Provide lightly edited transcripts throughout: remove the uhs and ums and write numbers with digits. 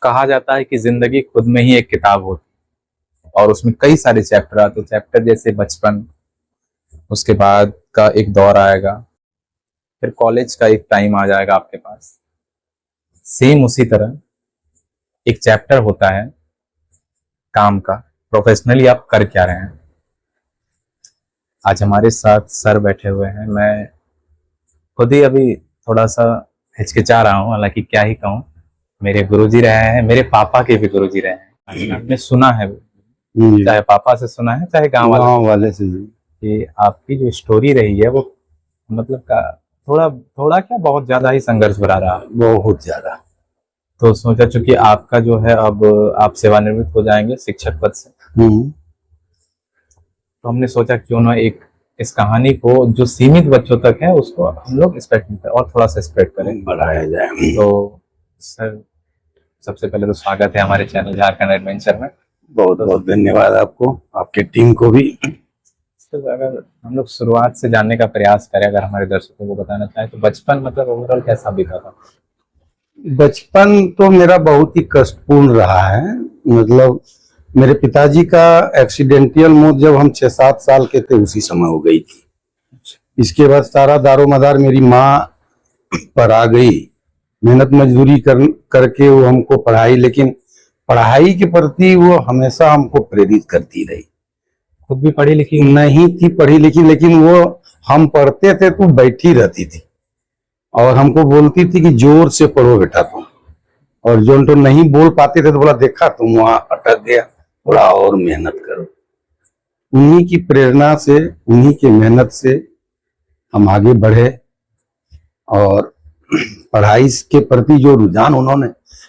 कहा जाता है कि जिंदगी खुद में ही एक किताब होती है और उसमें कई सारे चैप्टर आते हैं। चैप्टर जैसे बचपन, उसके बाद का एक दौर आएगा, फिर कॉलेज का एक टाइम आ जाएगा आपके पास। सेम उसी तरह एक चैप्टर होता है काम का, प्रोफेशनली आप कर क्या रहे हैं। आज हमारे साथ सर बैठे हुए हैं। मैं खुद ही अभी थोड़ा सा हिचकिचा रहा हूँ, हालांकि क्या ही कहूँ, मेरे गुरुजी रहे हैं, मेरे पापा के भी गुरुजी रहे हैं। आपने सुना है, चाहे पापा से सुना है चाहे गांव वाले से, कि आपकी जो स्टोरी रही है वो मतलब का थोड़ा क्या बहुत ज्यादा ही संघर्ष भरा रहा, बहुत ज्यादा। तो सोचा चूंकि आपका जो है अब आप सेवानिवृत्त हो जाएंगे शिक्षक पद से, तो हमने सोचा क्यों ना एक इस कहानी को जो सीमित बच्चों तक है उसको हम लोग स्प्रेड करें और थोड़ा सा स्प्रेड करें, बढ़ाया जाए। तो सर सबसे पहले तो स्वागत है हमारे चैनल झारखंड एडवेंचर में। बहुत बहुत धन्यवाद आपको, आपके टीम को भी। तो अगर हम लोग शुरुआत से जानने का प्रयास करें, अगर हमारे दर्शकों को बताना चाहें तो बचपन मतलब ओवरऑल कैसा बीता था? बचपन तो मेरा बहुत ही कष्टपूर्ण रहा है। मतलब मेरे पिताजी का एक्सीडेंटल मौत जब हम 6-7 साल के थे उसी समय हो गई थी। इसके बाद सारा दारोमदार मेरी माँ पर आ गई। मेहनत मजदूरी करके वो हमको पढ़ाई, लेकिन पढ़ाई के प्रति वो हमेशा हमको प्रेरित करती रही। खुद भी पढ़ी लिखी नहीं थी पढ़ी लिखी, लेकिन वो हम पढ़ते थे तो बैठी रहती थी और हमको बोलती थी कि जोर से पढ़ो बेटा तुम, और जो तो नहीं बोल पाते थे तो बोला देखा तुम वहां अटक गया, थोड़ा और मेहनत करो। उन्हीं की प्रेरणा से, उन्हीं की मेहनत से हम आगे बढ़े और पढ़ाई के प्रति जो रुझान उन्होंने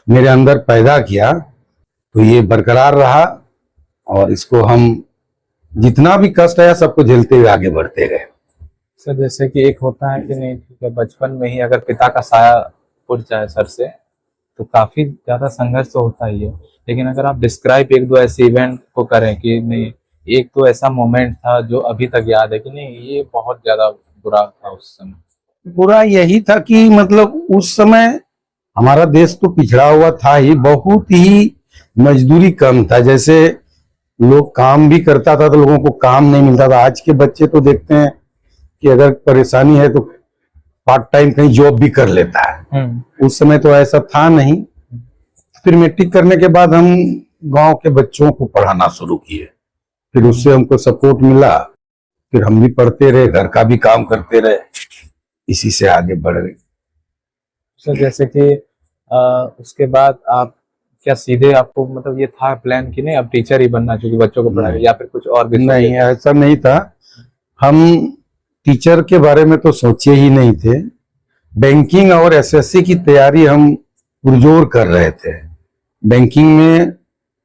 मेरे अंदर पैदा किया तो ये बरकरार रहा और इसको हम जितना भी कष्ट आया सबको झेलते हुए आगे बढ़ते गए। सर जैसे कि एक होता है कि नहीं, ठीक है, बचपन में ही अगर पिता का साया उठ जाए सर से तो काफी ज्यादा संघर्ष तो होता ही है, लेकिन अगर आप डिस्क्राइब एक दो ऐसे इवेंट को करें कि नहीं एक तो ऐसा मोमेंट था जो अभी तक याद है कि नहीं ये बहुत ज्यादा बुरा था उस समय? बुरा यही था कि मतलब उस समय हमारा देश तो पिछड़ा हुआ था ही, बहुत ही मजदूरी कम था। जैसे लोग काम भी करता था तो लोगों को काम नहीं मिलता था। आज के बच्चे तो देखते हैं कि अगर परेशानी है तो पार्ट टाइम कहीं जॉब भी कर लेता है। उस समय तो ऐसा था नहीं। फिर मैट्रिक करने के बाद हम गांव के बच्चों को पढ़ाना शुरू किए, फिर उससे हमको सपोर्ट मिला, फिर हम भी पढ़ते रहे, घर का भी काम करते रहे, इसी से आगे बढ़ गए। सर जैसे कि उसके बाद आप क्या सीधे आपको मतलब ये था प्लान कि नहीं अब टीचर ही बनना क्योंकि बच्चों को पढ़ाएंगे, या फिर कुछ और भी? नहीं, ऐसा नहीं था। हम टीचर के बारे में तो सोचे ही नहीं थे। बैंकिंग और एसएससी की तैयारी हम पुरजोर कर रहे थे। बैंकिंग में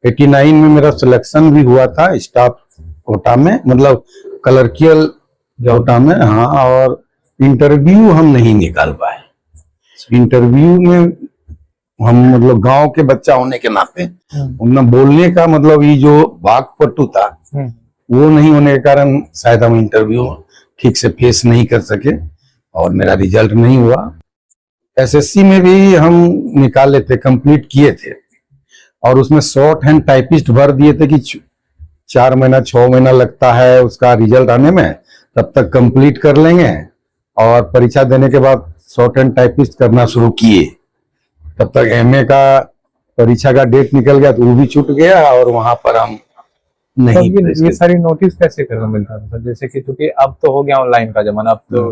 89 में मेरा सिलेक्शन भी हुआ था स्टाफ कोटा में, मतलब क्लर्कियल कोटा में। हाँ, और इंटरव्यू हम नहीं निकाल पाए। इंटरव्यू में हम मतलब गांव के बच्चा होने के नाते उनमें बोलने का मतलब ये जो वाक्पटु था वो नहीं होने के कारण शायद हम इंटरव्यू ठीक से फेस नहीं कर सके और मेरा रिजल्ट नहीं हुआ। एसएससी में भी हम निकाले थे, कंप्लीट किए थे, और उसमें शॉर्ट हैंड टाइपिस्ट भर दिए थे कि 4 महीना 6 महीना लगता है उसका रिजल्ट आने में, तब तक कंप्लीट कर लेंगे। और परीक्षा देने के बाद शॉर्ट हैंड टाइपिस्ट करना शुरू किए, तब तक एमए का परीक्षा का डेट निकल गया तो वो भी छूट गया और वहां पर हम नहीं। ये सारी नोटिस कैसे करना मिलता था सर? जैसे कि क्योंकि अब तो हो गया ऑनलाइन का जमाना, अब तो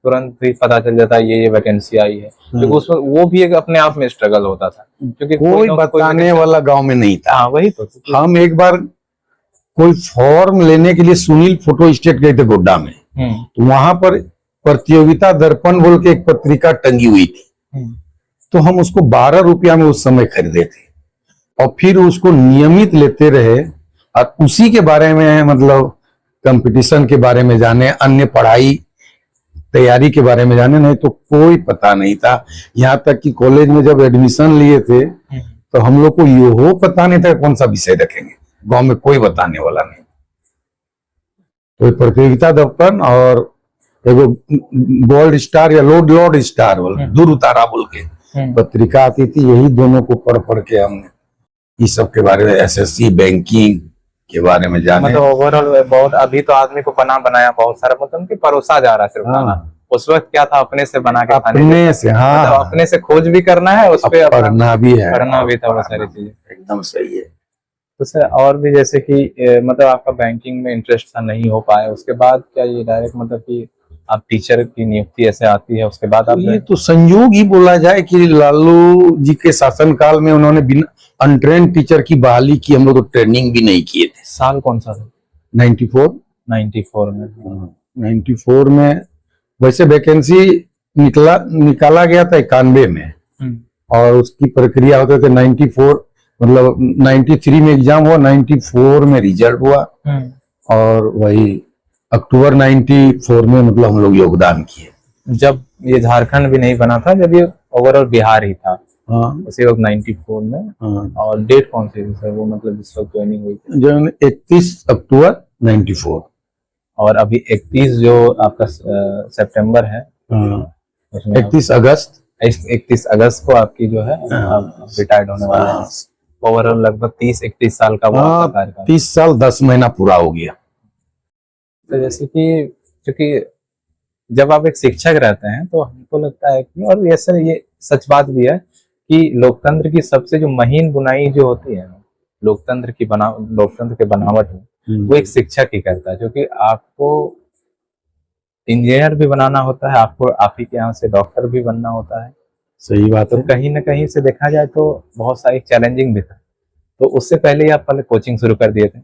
तुरंत ही पता चल जाता है ये वैकेंसी आई है, तो उसमें वो भी एक अपने आप में स्ट्रगल होता था क्योंकि कोई बताने वाला गांव में नहीं था। वही तो हम एक बार कोई फॉर्म लेने के लिए सुनील फोटो स्टेट गए थे गोड्डा में, तो वहां पर प्रतियोगिता दर्पण बोल के एक पत्रिका टंगी हुई थी, तो हम उसको 12 रुपया में उस समय खरीदे थे और फिर उसको नियमित लेते रहे और उसी के बारे में मतलब कंपटीशन के बारे में जाने, अन्य पढ़ाई तैयारी के बारे में जाने, नहीं तो कोई पता नहीं था। यहाँ तक कि कॉलेज में जब एडमिशन लिए थे तो हम लोग को यो पता नहीं था कौन सा विषय रखेंगे, गांव में कोई बताने वाला नहीं। तो प्रतियोगिता दर्पण और एगो गोल्ड स्टार या लॉर्ड स्टार बोल दूर उतारा बोल के पत्रिका आती थी, यही दोनों को पढ़ पढ़ के हमने इस सब के बारे में, एसएससी बैंकिंग के बारे में जाने। मतलब ओवरऑल बहुत, अभी तो आदमी को बना बनाया बहुत सारा, मतलब कि परोसा जा रहा है सिर्फ खाना। उस वक्त क्या था, अपने से बना के खाने, अपने से, हाँ, मतलब अपने से खोज भी करना है, उस पे पढ़ना भी है, पढ़ना भी था, वो सारी चीजें एकदम सही है। तो सर और भी जैसे कि मतलब आपका बैंकिंग में इंटरेस्ट था, नहीं हो पाया, उसके बाद क्या ये डायरेक्ट मतलब कि आप टीचर की नियुक्ति ऐसे आती है, उसके बाद आप ये तो संयोग ही बोला जाए कि लालू जी के शासनकाल में उन्होंने बिना अनट्रेन टीचर की बहाली की, हम लोग तो ट्रेनिंग भी नहीं किए थे। साल कौन सा था? 94 में 94 में वैसे वैकेंसी निकाला गया था 91 में, और उसकी प्रक्रिया होते थे 94, मतलब 93 में एग्जाम हुआ, 94 में रिजल्ट हुआ, और वही अक्टूबर 94 में मतलब हम लोग योगदान किए। जब ये झारखंड भी नहीं बना था, जब ये ओवरऑल बिहार ही था, हाँ, उसी वक्त 94 में। हाँ, और डेट कौन सी थी सर वो, मतलब जिस वक्त ज्वाइनिंग हुई थी? जो 31 अक्टूबर 94। और अभी 31 जो आपका सितंबर है, उसमें 31 अगस्त 31 अगस्त को आपकी जो है रिटायर्ड होने वाले हैं। ओवरऑल लगभग 30-31 साल का वो आपका कार्यकाल। 30 साल 10 महीना पूरा हो गया। तो जैसे कि क्योंकि जब आप एक शिक्षक रहते हैं तो हमको लगता है कि, और ये सर ये सच बात भी है कि लोकतंत्र की सबसे जो महीन बुनाई जो होती है लोकतंत्र के बनावट में, वो एक शिक्षक ही करता है, क्योंकि आपको इंजीनियर भी बनाना होता है, आपको आप ही के यहाँ से डॉक्टर भी बनना होता है। सही बात तो है। कहीं ना कहीं से देखा जाए तो बहुत सारी चैलेंजिंग भी था। तो उससे पहले ही आप पहले कोचिंग शुरू कर दिए थे,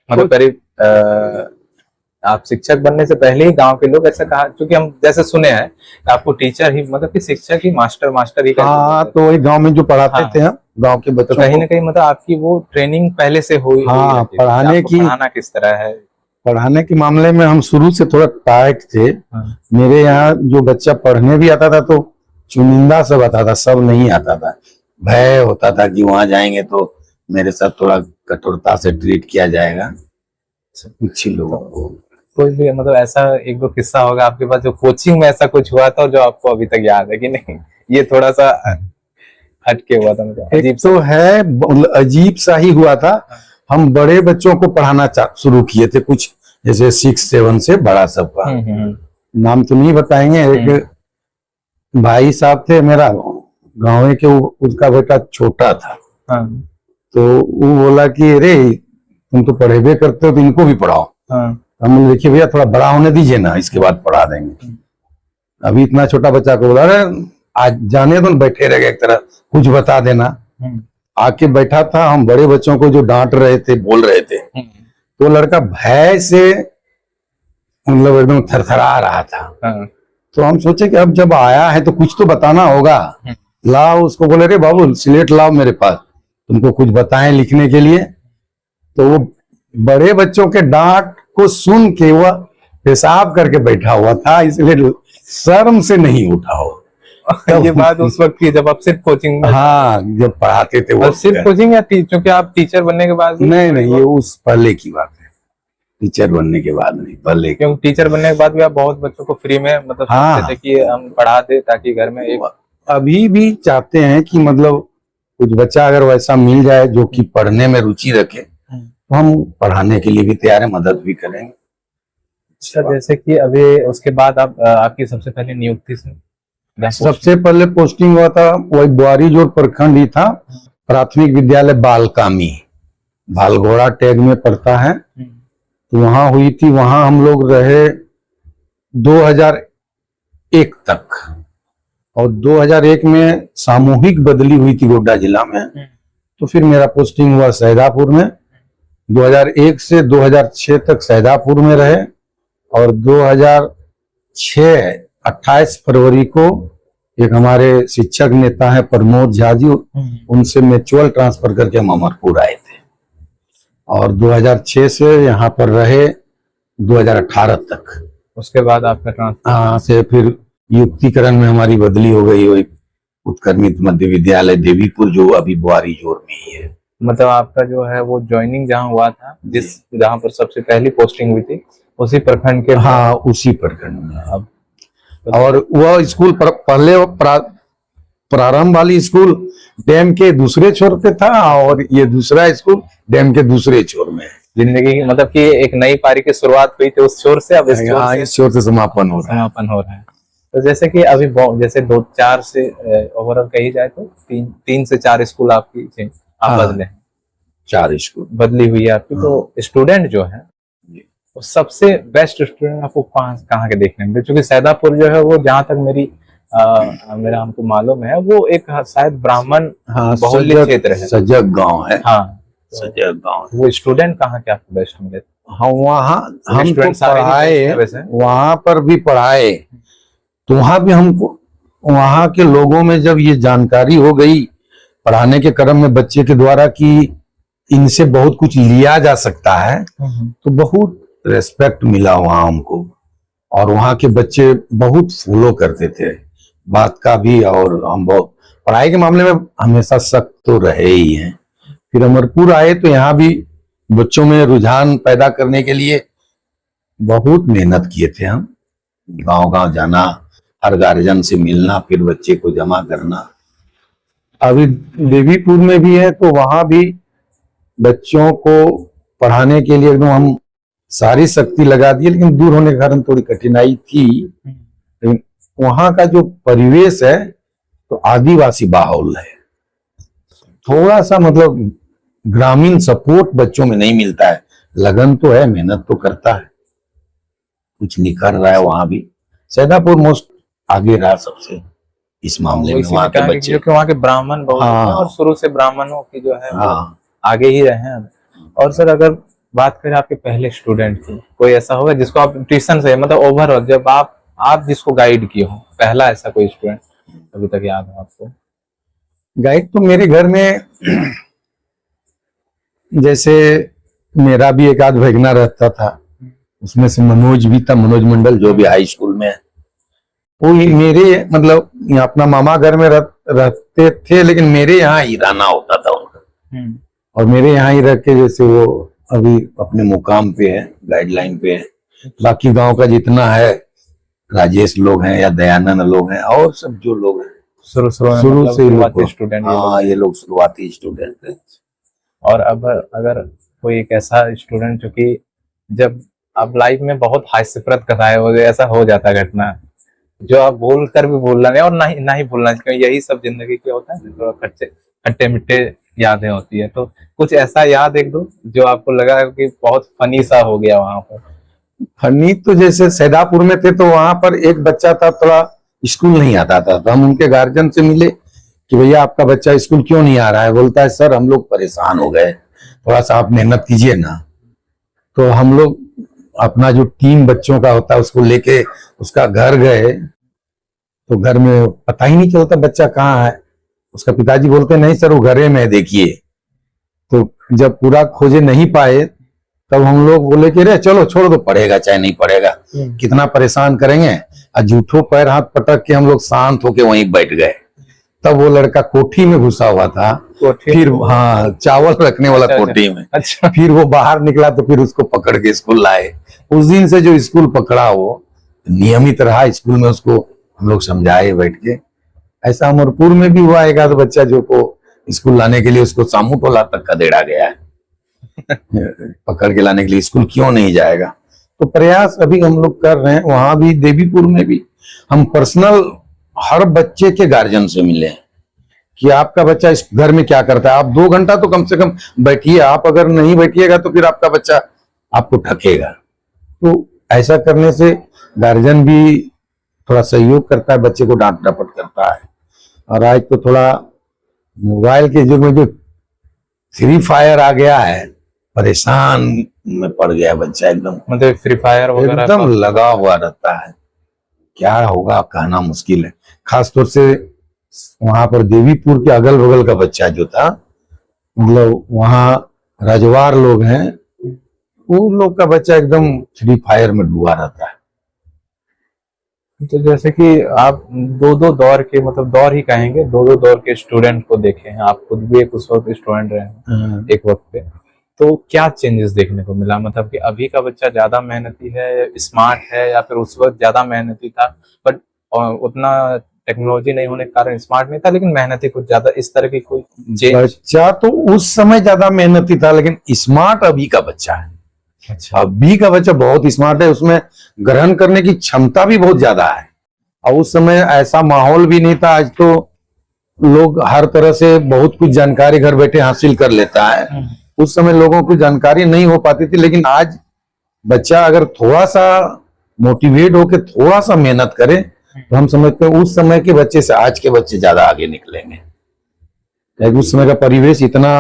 मतलब करीब आप शिक्षक बनने से पहले ही गांव के लोग ऐसा कहा, क्योंकि हम जैसे सुने हैं आपको टीचर ही, मतलब कि शिक्षक ही मास्टर ही हाँ, तो वही गांव में जो पढ़ाते थे हम, गांव के बच्चों तो कहीं ना कहीं मतलब आपकी वो ट्रेनिंग पहले से हुई। हाँ, पढ़ाना किस तरह है, पढ़ाने के मामले में हम शुरू से थोड़ा टाइट थे। मेरे यहाँ जो बच्चा पढ़ने भी आता था तो चुनिंदा सब आता था, सब नहीं आता था। भय होता था कि वहां जाएंगे तो मेरे साथ थोड़ा कठोरता से ट्रीट किया जाएगा कुछ ही लोगों को। कोई भी मतलब ऐसा एक दो किस्सा होगा आपके पास जो कोचिंग में ऐसा कुछ हुआ था जो आपको अभी तक याद है कि नहीं, ये थोड़ा सा हटके हुआ था? मतलब एक तो है, अजीब सा ही हुआ था। हम बड़े बच्चों को पढ़ाना शुरू किए थे, कुछ जैसे 6-7 से बड़ा सबका, नाम तो नहीं बताएंगे। एक भाई साहब थे मेरा गाँव के, उसका बेटा छोटा था, तो वो बोला कि अरे तुम तो पढ़ेबे करते हो तो इनको भी पढ़ाओ। हम देखिए भैया थोड़ा बड़ा होने दीजिए ना, इसके बाद पढ़ा देंगे। अभी इतना छोटा बच्चा को बोला अरे आज जाने दो, बैठे रह गए, एक तरह कुछ बता देना। आके बैठा था, हम बड़े बच्चों को जो डांट रहे थे, बोल रहे थे, तो लड़का भय से मतलब एकदम थरथरा रहा था। तो हम सोचे कि अब जब आया है तो कुछ तो बताना होगा, लाओ उसको। बोले रे बाबू स्लेट लाओ मेरे पास, तुमको कुछ बताएं लिखने के लिए। तो वो बड़े बच्चों के डांट को सुन के वह पेशाब करके बैठा हुआ था, इसलिए शर्म से नहीं उठा हो। ये बात उस वक्त की जब आप सिर्फ कोचिंग में, हाँ, जब पढ़ाते थे वो। सिर्फ कोचिंग या क्योंकि आप टीचर बनने के बाद? नहीं, ये उस पहले की बात है, टीचर बनने के बाद नहीं, पहले। क्योंकि टीचर बनने के बाद भी आप बहुत बच्चों को फ्री में मतलब सोचते थे कि हम पढ़ा दे ताकि घर में एक, अभी भी चाहते हैं कि मतलब कुछ बच्चा अगर वैसा मिल जाए जो कि पढ़ने में रुचि रखे तो हम पढ़ाने के लिए भी तैयार है, मदद भी करेंगे। अच्छा, जैसे कि अभी उसके बाद आप आपकी सबसे पहले नियुक्ति से सबसे पहले पोस्टिंग हुआ था वही बुआरी जोड़ प्रखंड ही था, प्राथमिक विद्यालय बालकामी, भालघोड़ा टैग में पड़ता है, तो वहां हुई थी। वहां हम लोग रहे 2001 तक, और 2001 में सामूहिक बदली हुई थी गोड्डा जिला में, तो फिर मेरा पोस्टिंग हुआ सैदापुर में। 2001 से 2006 तक सैदापुर में रहे, और 2006 28 फरवरी को एक हमारे शिक्षक नेता है प्रमोद झा जी, उनसे म्यूचुअल ट्रांसफर करके हम अमरपुर आए थे, और 2006 से यहाँ पर रहे 2018 तक। उसके बाद आपका ट्रांसफर? हाँ, से फिर युक्तिकरण में हमारी बदली हो गई, वही उत्क्रमित मध्य विद्यालय देवीपुर, जो अभी बुआरी जोड़ में ही है। मतलब आपका जो है वो ज्वाइनिंग जहाँ हुआ था, जहाँ पर सबसे पहली पोस्टिंग हुई थी, उसी प्रखंड के? हाँ, उसी प्रखंड में। अब और वह स्कूल पहले प्रारंभ वाली स्कूल डैम के दूसरे छोर पे था और ये दूसरा स्कूल डैम के दूसरे छोर में है। जिंदगी की मतलब कि एक नई पारी की शुरुआत हुई थी उस छोर से, अब इस छोर हाँ, से इस छोर से समापन हो रहा है। समापन हो रहा है। तो जैसे कि अभी जैसे 2-4 से ओवरऑल कही जाए तो 3 से 4 स्कूल आपकी आप हाँ। बदले हैं, 4 स्कूल बदली हुई है आपकी। तो स्टूडेंट जो है वो सबसे बेस्ट स्टूडेंट आपको कहाँ के देखने में, क्योंकि सैदापुर जो है वो जहाँ तक मेरा हमको मालूम है वो एक शायद ब्राह्मण हाँ, बहुल्य क्षेत्र है। सजग गांव है। हाँ, सजग गांव है। वो स्टूडेंट कहाँ के आपको बेस्ट मिले? हाँ, वहाँ हम तो स्टूडेंट सारे ही पढ़ाए, बेस्ट हैं वैसे। वहाँ पर भी पढ़ाए, तो वहाँ भी हमको वहाँ के लोगों में जब ये जानकारी हो गई पढ़ाने के क्रम में बच्चे के द्वारा कि इनसे बहुत कुछ लिया जा सकता है, तो बहुत रेस्पेक्ट मिला वहाँ हमको। और वहाँ के बच्चे बहुत फॉलो करते थे बात का भी, और हम बहुत पढ़ाई के मामले में हमेशा सख्त तो रहे ही हैं। फिर अमरपुर आए तो यहाँ भी बच्चों में रुझान पैदा करने के लिए बहुत मेहनत किए थे हम। गांव गांव जाना, हर गार्जियन से मिलना, फिर बच्चे को जमा करना। अभी देवीपुर में भी है तो वहां भी बच्चों को पढ़ाने के लिए एकदम हम सारी शक्ति लगा दी, लेकिन दूर होने के कारण थोड़ी कठिनाई थी। लेकिन वहां का जो परिवेश है तो आदिवासी माहौल है, थोड़ा सा मतलब ग्रामीण सपोर्ट बच्चों में नहीं मिलता है। लगन तो है, मेहनत तो करता है, कुछ निखर रहा है वहां भी। सैदापुर मोस्ट आगे रहा सबसे इस मामले में, वहां के बच्चे, क्योंकि वहाँ के ब्राह्मण बहुत हाँ। हैं और शुरू से ब्राह्मणों की जो है वो हाँ। आगे ही रहे हैं। और सर अगर बात करें आपके पहले स्टूडेंट की, कोई ऐसा होगा जिसको आप ट्यूशन से मतलब ओवरऑल जब आप जिसको गाइड किए हो, पहला ऐसा कोई स्टूडेंट अभी तक याद हो आपको? गाइड तो मेरे घर में जैसे मेरा भी एक आध भगना रहता था, उसमें से मनोज भी था, मनोज मंडल, जो भी हाई स्कूल में है। वो मेरे मतलब यहाँ अपना मामा घर में रहते थे, लेकिन मेरे यहाँ ही रहना होता था उनका। और मेरे यहाँ ही रह के जैसे वो अभी अपने मुकाम पे है, गाइडलाइन पे है। बाकी गांव का जितना है, राजेश लोग हैं या दयानंद लोग हैं और सब जो लोग हैं शुरू से शुरुआती स्टूडेंट। हाँ, ये लोग शुरुआती स्टूडेंट थे। और अब अगर कोई एक ऐसा स्टूडेंट जो कि जब आप लाइफ में बहुत हास्यप्रद कथाएं हो, ऐसा हो जाता है घटना जो आप बोल कर भी भूलना नहीं और ना ही भूलना चाहिए, यही सब जिंदगी के होता है, थोड़ा खट्टे मिट्टे यादें होती है। तो कुछ ऐसा याद एक दो जो आपको लगा कि बहुत फनी सा हो गया वहां पर? फनी तो जैसे सैदापुर में थे तो वहां पर एक बच्चा था, थोड़ा स्कूल नहीं आता था, तो हम उनके गार्जियन से मिले कि भैया आपका बच्चा स्कूल क्यों नहीं आ रहा है। बोलता है सर हम लोग परेशान हो गए, थोड़ा सा आप मेहनत कीजिए ना। तो हम लोग अपना जो टीम बच्चों का होता है उसको लेके उसका घर गए, तो घर में पता ही नहीं चलता बच्चा कहाँ है। उसका पिताजी बोलते नहीं सर वो घरे में देखिए। तो जब पूरा खोजे नहीं पाए तब हम लोग बोले कि रे चलो छोड़ दो, पढ़ेगा चाहे नहीं पढ़ेगा, कितना परेशान करेंगे। और झूठों पैर हाथ पटक के हम लोग शांत होके वहीं बैठ गए। तब वो लड़का कोठी में घुसा हुआ था, फिर हाँ चावल रखने वाला कोठी में। अच्छा। फिर वो बाहर निकला तो फिर उसको पकड़ के स्कूल लाए। उस दिन से जो स्कूल पकड़ा वो नियमित रहा, स्कूल में उसको हम लोग समझाए बैठ के। ऐसा अमरपुर में भी हुआ, एक आध बच्चा जो को स्कूल लाने के लिए उसको सामू टोला तक का देड़ा गया है पकड़ के लाने के लिए, स्कूल क्यों नहीं जाएगा। तो प्रयास अभी हम लोग कर रहे हैं। वहां भी देवीपुर में भी हम पर्सनल हर बच्चे के गार्जियन से मिले हैं कि आपका बच्चा इस घर में क्या करता है। आप 2 घंटा तो कम से कम बैठिए, आप अगर नहीं बैठिएगा तो फिर आपका बच्चा आपको ठकेगा। तो ऐसा करने से गार्जियन भी थोड़ा सहयोग करता है, बच्चे को डांट डपट करता है। और आज तो थोड़ा मोबाइल के युग में जो फ्री फायर आ गया है, परेशान में पड़ गया बच्चा एकदम, मतलब फ्री फायर वगैरह एकदम लगा हुआ रहता है। क्या होगा कहना मुश्किल है। खासतौर से वहां पर देवीपुर के अगल बगल का बच्चा जो था, मतलब वहां रजवार लोग हैं, उन लोग का बच्चा एकदम फ्री फायर में डूबा रहता है। तो जैसे कि आप दो दौर के, मतलब दौर ही कहेंगे, दो दौर के स्टूडेंट को देखे हैं, आप खुद भी एक उस वक्त स्टूडेंट रहे हैं एक वक्त पे, तो क्या चेंजेस देखने को मिला? मतलब कि अभी का बच्चा ज्यादा मेहनती है, स्मार्ट है, या फिर उस वक्त ज्यादा मेहनती था बट उतना टेक्नोलॉजी नहीं होने के कारण स्मार्ट नहीं था, लेकिन मेहनती कुछ ज्यादा, इस तरह की कोई चेंज? बच्चा तो उस समय ज्यादा मेहनती था, लेकिन स्मार्ट अभी का बच्चा है। अच्छा। अभी का बच्चा बहुत स्मार्ट है, उसमें ग्रहण करने की क्षमता भी बहुत ज्यादा है। और उस समय ऐसा माहौल भी नहीं था। आज तो लोग हर तरह से बहुत कुछ जानकारी घर बैठे हासिल कर लेता है। उस समय लोगों को जानकारी नहीं हो पाती थी, लेकिन आज बच्चा अगर थोड़ा सा मोटिवेट होकर थोड़ा सा मेहनत करे तो हम समझते हैं उस समय के बच्चे से आज के बच्चे ज्यादा आगे निकलेंगे। क्योंकि उस समय का परिवेश इतना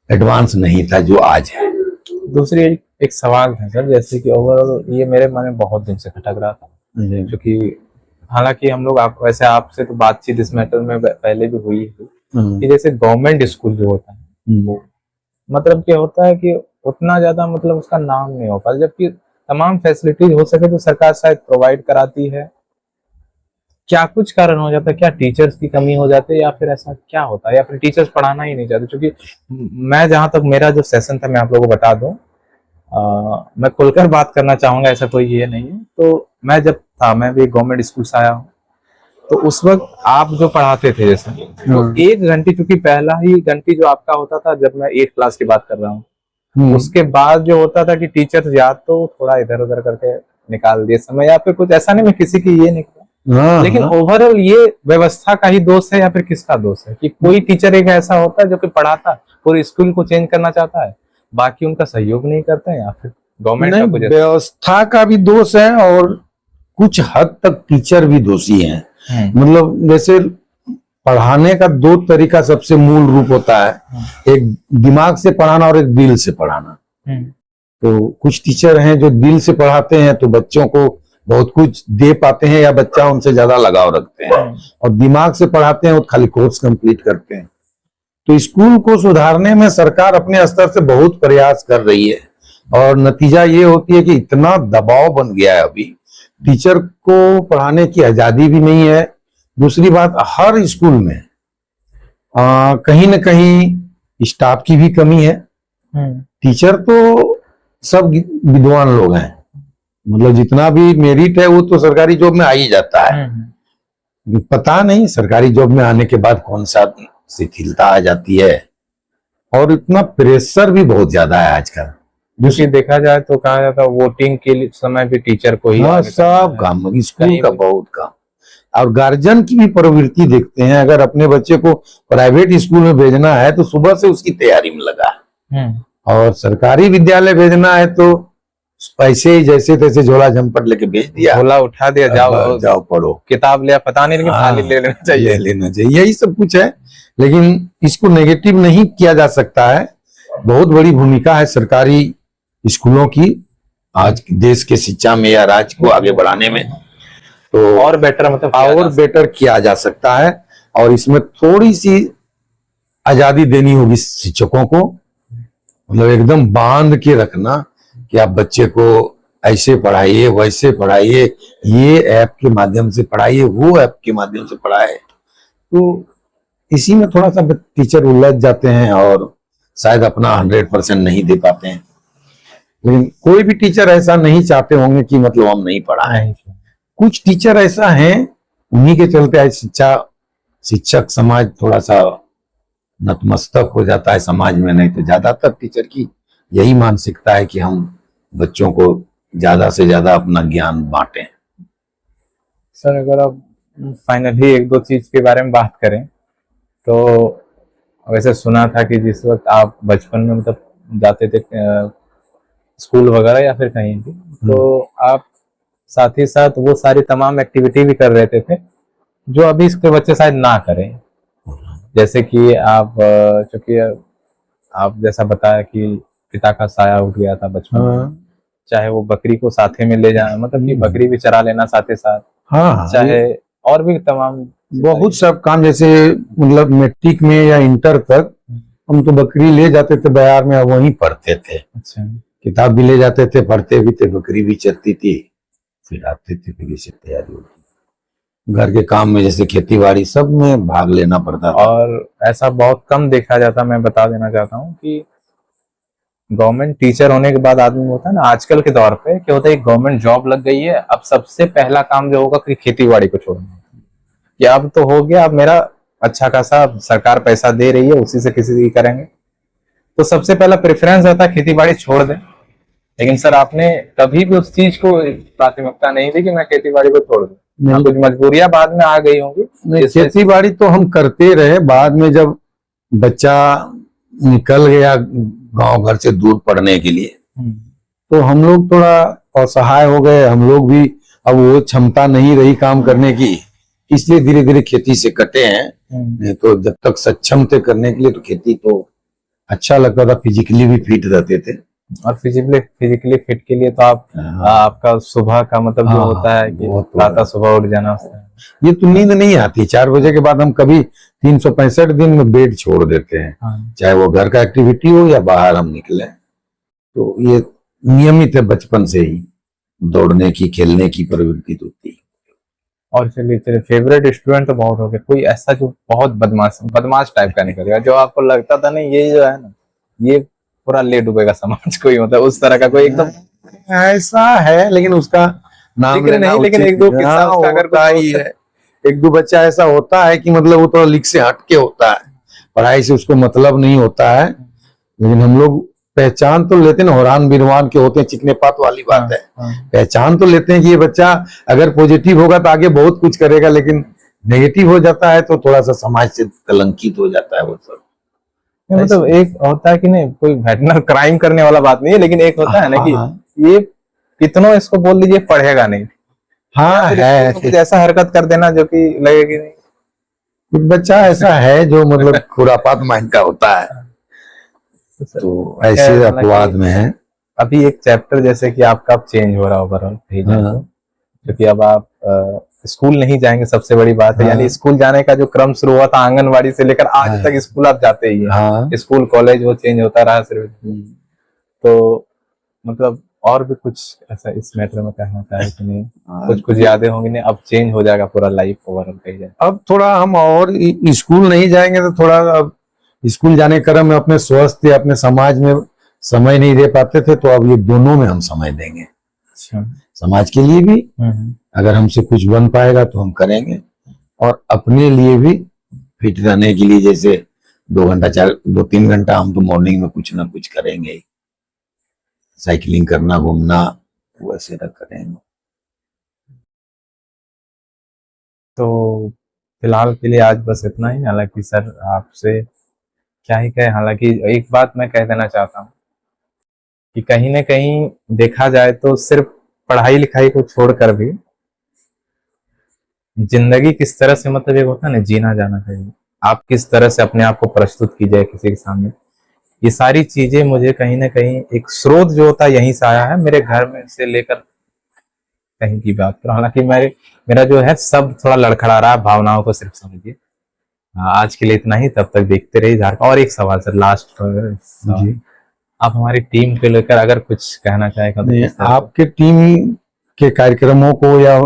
एडवांस नहीं था जो आज है। दूसरी एक सवाल था सर, जैसे कि ओवरऑल ये मेरे मन में बहुत दिन से खटक रहा था, क्योंकि हालांकि हम लोग आप वैसे आपसे तो बातचीत इस मैटर में पहले भी हुई है कि जैसे गवर्नमेंट स्कूल जो होता है वो मतलब क्या होता है कि उतना ज्यादा मतलब उसका नाम नहीं हो पाता, जबकि तमाम फैसिलिटीज हो सके तो सरकार शायद प्रोवाइड कराती है। क्या कुछ कारण हो जाता है, क्या टीचर्स की कमी हो जाती है, या फिर ऐसा क्या होता है, या फिर टीचर्स पढ़ाना ही नहीं चाहते? क्योंकि मैं जहां तक मेरा जो सेशन था, मैं आप लोगों को बता दूं, मैं खुलकर बात करना चाहूंगा, ऐसा कोई ये नहीं है। तो मैं जब था, मैं भी गवर्नमेंट स्कूल से आया हूँ, तो उस वक्त आप जो पढ़ाते थे जैसे, तो 1 घंटे, क्योंकि पहला ही घंटी जो आपका होता था, जब मैं 8th क्लास की बात कर रहा हूँ, उसके बाद जो होता था कि टीचर या तो थोड़ा इधर उधर करके निकाल दिए समय, या फिर कुछ ऐसा नहीं, मैं किसी की ये नहीं कर, लेकिन ओवरऑल ये व्यवस्था का ही दोष है या फिर किसका दोष है कि कोई टीचर एक ऐसा होता है जो कि पढ़ाता पूरे स्कूल को चेंज करना चाहता है, बाकी उनका सहयोग नहीं करते हैं, या फिर गवर्नमेंट का कुछ? व्यवस्था का भी दोष है और कुछ हद तक टीचर भी दोषी हैं। मतलब जैसे पढ़ाने का 2 तरीका सबसे मूल रूप होता है, एक दिमाग से पढ़ाना और एक दिल से पढ़ाना। तो कुछ टीचर हैं जो दिल से पढ़ाते हैं तो बच्चों को बहुत कुछ दे पाते हैं या बच्चा उनसे ज्यादा लगाव रखते हैं, और दिमाग से पढ़ाते हैं वो खाली कोर्स कंप्लीट करते हैं। तो स्कूल को सुधारने में सरकार अपने स्तर से बहुत प्रयास कर रही है, और नतीजा ये होती है कि इतना दबाव बन गया है अभी, टीचर को पढ़ाने की आजादी भी नहीं है। दूसरी बात, हर स्कूल में कहीं न कहीं स्टाफ की भी कमी है। टीचर तो सब विद्वान लोग हैं, मतलब जितना भी मेरिट है वो तो सरकारी जॉब में आ ही जाता है। पता नहीं सरकारी जॉब में आने के बाद कौन सा शिथिलता आ जाती है, और इतना प्रेशर भी बहुत ज्यादा है आजकल। दूसरी देखा जाए तो कहा जाता है वोटिंग के लिए समय भी टीचर को ही सब काम, स्कूल का बहुत काम। और गार्जियन की भी प्रवृत्ति देखते हैं, अगर अपने बच्चे को प्राइवेट स्कूल में भेजना है तो सुबह से उसकी तैयारी में लगा है, और सरकारी विद्यालय भेजना है तो पैसे जैसे तैसे झोला झंपट लेके भेज दिया, झोला उठा दिया, जाओ पढ़ो, किताब लिया पता नहीं, लेकिन खाली ले लेना चाहिए, यही सब कुछ है। लेकिन इसको नेगेटिव नहीं किया जा सकता है। बहुत बड़ी भूमिका है सरकारी स्कूलों की आज देश के शिक्षा में या राज्य को आगे बढ़ाने में, तो और बेटर मतलब और बेटर किया जा सकता है। और इसमें थोड़ी सी आजादी देनी होगी शिक्षकों को, मतलब एकदम बांध के रखना कि आप बच्चे को ऐसे पढ़ाइए, वैसे पढ़ाइए, ये ऐप के माध्यम से पढ़ाइए, वो ऐप के माध्यम से पढ़ाए। तो इसी में थोड़ा सा टीचर उलझ जाते हैं और शायद अपना 100% नहीं दे पाते हैं। लेकिन कोई भी टीचर ऐसा नहीं चाहते होंगे कि मतलब हम नहीं पढ़ाएं। कुछ टीचर ऐसा हैं, उन्हीं के चलते आज शिक्षक समाज थोड़ा सा नतमस्तक हो जाता है समाज में। नहीं तो ज्यादातर टीचर की यही मानसिकता है कि हम बच्चों को ज्यादा से ज्यादा अपना ज्ञान बांटें। सर अगर आप फाइनली 1-2 चीज के बारे में बात करें तो वैसे सुना था कि जिस वक्त आप बचपन में मतलब जाते थे स्कूल वगैरह या फिर कहीं भी, तो आप साथ ही साथ वो सारी तमाम एक्टिविटी भी कर रहे थे जो अभी इसके बच्चे शायद ना करें। जैसे कि आप चूंकि आप जैसा बताया कि पिता का साया उठ गया था बचपन में, चाहे वो बकरी को साथे में ले जाना, मतलब कि बकरी भी चरा लेना साथ ही साथ, चाहे और भी तमाम बहुत सब काम, जैसे मतलब मैट्रिक में या इंटर तक हम तो बकरी ले जाते थे बयार में, वहीं पढ़ते थे। अच्छा, किताब भी ले जाते थे, पढ़ते भी थे, बकरी भी चरती थी, फिर आते थे, फिर इसे तैयारी होती। घर के काम में जैसे खेती बाड़ी सब में भाग लेना पड़ता था। और ऐसा बहुत कम देखा जाता, मैं बता देना चाहता हूँ कि गवर्नमेंट टीचर होने के बाद आदमी होता है ना, आजकल के दौर पे क्या होता है, गवर्नमेंट जॉब लग गई है, अब सबसे पहला काम जो होगा कि खेती बाड़ी को छोड़ना, कि अब तो हो गया, अब मेरा अच्छा खासा सरकार पैसा दे रही है, उसी से किसी की करेंगे, तो सबसे पहला प्रेफरेंस रहता है खेती बाड़ी छोड़ दें। लेकिन सर आपने कभी भी उस चीज को प्राथमिकता नहीं दी कि मैं खेती बाड़ी को छोड़ दूं। हाँ, कुछ मजबूरियां बाद में आ गई होंगी। नहीं, खेती बाड़ी तो हम करते रहे, बाद में जब बच्चा निकल गया गांव घर से दूर पढ़ने के लिए तो हम लोग थोड़ा असहाय हो गए, हम लोग भी अब वो क्षमता नहीं रही काम करने की, इसलिए धीरे धीरे खेती से कटे हैं। नहीं तो जब तक सक्षम थे करने के लिए तो खेती तो अच्छा लगता था, फिजिकली भी फिट रहते थे। और फिजिकली फिट के लिए तो आपका सुबह का मतलब जो होता है कि प्रातः सुबह उठ जाना, ये तो नींद नहीं आती 4 बजे के बाद। हम कभी 365 दिन में बेड छोड़ देते हैं, चाहे वो घर का एक्टिविटी हो या बाहर हम निकले। तो ये नियमित है, बचपन से ही दौड़ने की खेलने की प्रवृत्ति होती है। और चलिए फेवरेट स्टूडेंट तो बहुत हो गए, कोई ऐसा जो बहुत बदमाश टाइप का निकल गया, जो आपको लगता था नहीं ये जो है ना ये पूरा ले डूबेगा समाज को, मतलब उस तरह का कोई एकदम ऐसा है, लेकिन उसका नाम नहीं, लेकिन एक दो किस्सा उसका अगर ही है। एक दो बच्चा ऐसा होता है कि मतलब वो तो लीक से हटके होता है, पढ़ाई से उसको मतलब नहीं होता है, लेकिन हम लोग पहचान तो लेते हैं, होरान बिरवान के होते हैं, चिकने पात वाली बात है। पहचान तो लेते हैं कि ये बच्चा अगर पॉजिटिव होगा तो आगे बहुत कुछ करेगा, लेकिन नेगेटिव हो जाता है तो थोड़ा सा समाज से कलंकित हो जाता है वो सब। मतलब एक होता है कि नहीं कोई घटना क्राइम करने वाला बात नहीं है, लेकिन एक होता है ना कि ये कितनों इसको बोल दीजिए पढ़ेगा नहीं। हाँ है, कुछ ऐसा हरकत कर देना जो कि लगे कि नहीं, कुछ बच्चा ऐसा है जो मतलब खुरापात माइंड का होता है, तो ऐसे अपवाद में है। अभी एक चैप्टर जैसे कि आपका अब चेंज हो रहा है ओवरऑल, क्योंकि अब आप स्कूल नहीं जाएंगे, सबसे बड़ी बात है। यानी स्कूल जाने का जो क्रम शुरू हुआ था आंगनवाड़ी से लेकर आज तक स्कूल आप जाते ही हैं। स्कूल कॉलेज वो चेंज होता रहा सिर्फ। तो मतलब और भी कुछ ऐसा इस मैटर में कहना चाहे कि नहीं, कुछ यादें होंगी नहीं, अब चेंज हो जाएगा पूरा लाइफ ओवरऑल कही जाए। अब थोड़ा हम और स्कूल नहीं जाएंगे तो थोड़ा अब स्कूल जाने क्रम में अपने स्वास्थ्य या अपने समाज में समय नहीं दे पाते थे, तो अब ये दोनों में हम समय देंगे। अच्छा, समाज के लिए भी अगर हमसे कुछ बन पाएगा तो हम करेंगे, और अपने लिए भी फिट रहने के लिए जैसे 2-3 घंटा हम तो मॉर्निंग में कुछ ना कुछ करेंगे ही, साइकिलिंग करना, घूमना, वैसे ना करेंगे। तो फिलहाल के लिए आज बस इतना ही। हालांकि सर आपसे क्या ही कहे, हालांकि एक बात मैं कह देना चाहता हूँ कि कहीं ना कहीं देखा जाए तो सिर्फ पढ़ाई लिखाई को छोड़कर भी जिंदगी किस तरह से मतलब एक होता है ना जीना जाना चाहिए, आप किस तरह से अपने आप को प्रस्तुत कीजिए किसी के सामने, ये सारी चीजें मुझे कहीं ना कहीं एक स्रोत जो होता है यहीं से आया है, मेरे घर में से लेकर कहीं की बात करो। हालांकि मेरा जो है सब थोड़ा लड़खड़ा रहा है, भावनाओं को सिर्फ समझिए। आज के लिए इतना ही, तब तक देखते रहिए झारखंड। और एक सवाल सर, लास्ट जी, आप हमारी टीम को लेकर अगर कुछ कहना चाहेगा तो? आपके टीम के कार्यक्रमों को या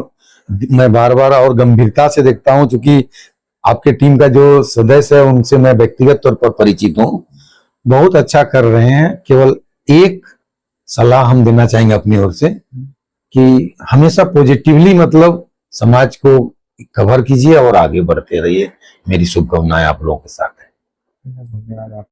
मैं बार बार और गंभीरता से देखता हूं, क्योंकि आपके टीम का जो सदस्य है उनसे मैं व्यक्तिगत तौर पर परिचित हूं, बहुत अच्छा कर रहे हैं। केवल एक सलाह हम देना चाहेंगे अपनी ओर से कि हमेशा पॉजिटिवली मतलब समाज को कवर कीजिए और आगे बढ़ते रहिए। मेरी शुभकामनाएं आप लोगों के साथ है। धन्यवाद।